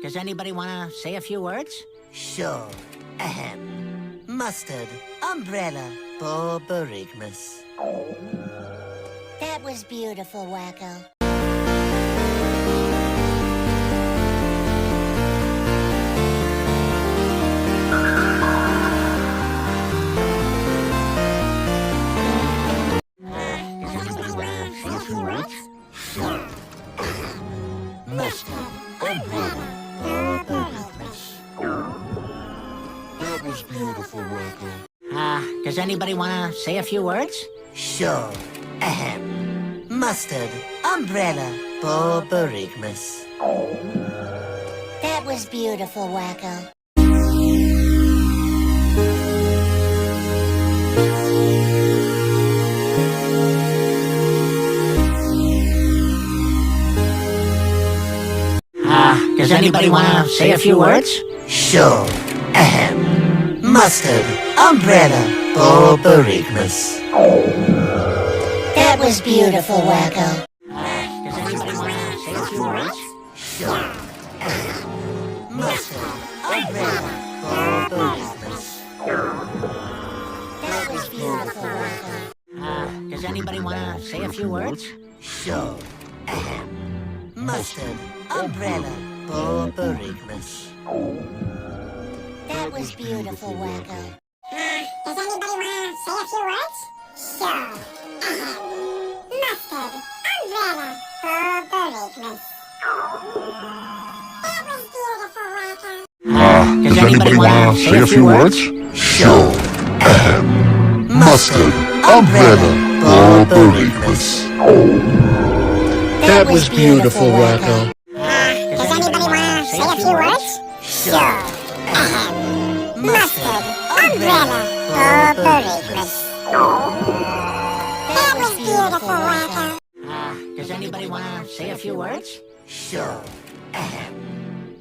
Does anybody want to say a few words? Sure. Ahem. Mustard, umbrella, Borborygmus. That was beautiful, Wakko. Mustard, umbrella, Borborygmus. That was beautiful, Wakko. Does anybody want to say a few words? Sure. Ahem. Mustard, umbrella, Borborygmus. That was beautiful, Wakko. Does anybody want to say a few words? Sure. Ahem. Mustard, umbrella, Borborygmus. That was beautiful, Wakko. Does anybody want to say a few words? Sure. Ahem. Mustard, umbrella, Borborygmus. That was beautiful, Wakko. Does anybody want to say a few words? Sure. Ahem. Mustard, umbrella, Borborygmus. That was beautiful, Wakko. Does anybody want to say a few words? Sure. Mustard, umbrella, Borborygmus. That was beautiful, Wakko. Does anybody want to say a few words? Sure. Ahem. Mustard, umbrella, Borborygmus. That was beautiful, Wakko. Does anybody want to say a few words? Sure. Mustard, umbrella, Borborygmus. That was beautiful, Wakko. Does anybody want to say a few words? Sure. Ahem.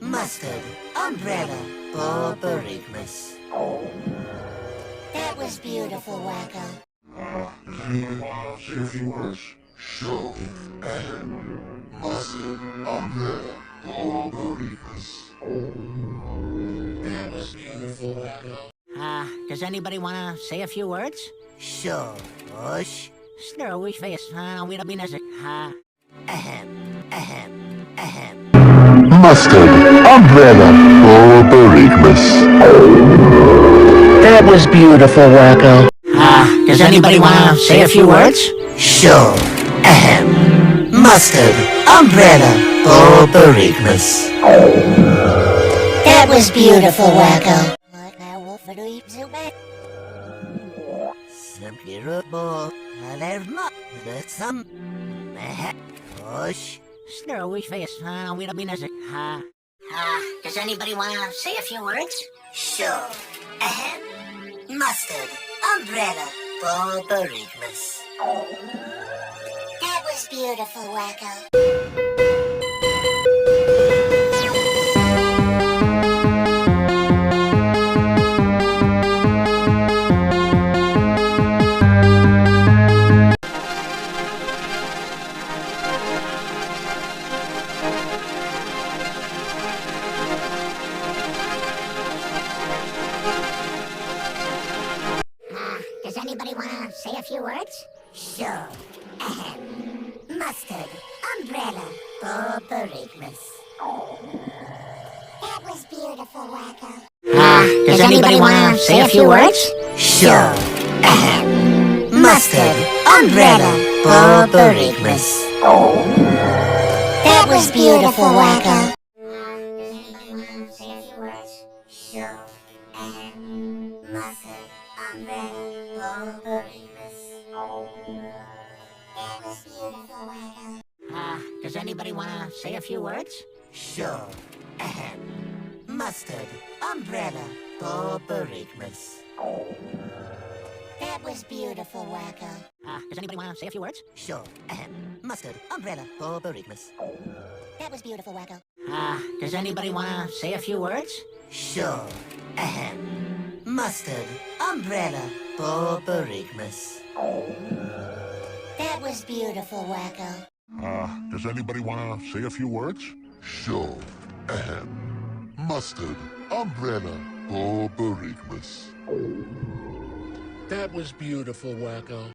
Mustard, umbrella, Borborygmus. That was beautiful, Wakko. Does anybody want to say a few words? Sure. Mustard, umbrella, Borborygmus. That was beautiful, Wakko. Does anybody want to say a few words? Sure. Osh. Snurr, we face. We don't mean as a. Ahem. Ahem. Ahem. Mustard, umbrella, Borborygmus. That was beautiful, Wakko. Does anybody want to say a few words? Sure. Ahem. Mustard, umbrella, Borborygmus. That was beautiful, Wakko. Simply robo. Alerma. Some. Osh. Snurr, we face. We don't mean as a. Does anybody want to say a few words? Sure. Ahem. Mustard, umbrella, Borborygmus. That was beautiful, Wakko. Does anybody want to say a few words? Sure. Ahem. Mustard, umbrella, Borborygmus. That was beautiful, Wakko. Does anybody want to say a few words? Sure. Ahem. Mustard, umbrella, Borborygmus. That was beautiful, Wakko. Does anybody want to say a few words? Sure. Ahem. Mustard, umbrella, Borborygmus. That was beautiful, Wakko. Does anybody want to say a few words? Sure. Ahem. Mustard, umbrella, Borborygmus. That was beautiful, Wakko. Does anybody want to say a few words? Sure. Ahem. Mustard, umbrella, Borborygmus. That was beautiful, Wakko. Does anybody want to say a few words? Sure. Ahem. Mustard, umbrella, Borborygmus. That was beautiful, Wakko. Does anybody want to say a few words? Sure. Mustard, umbrella, or berigmus. That was beautiful, Wakko.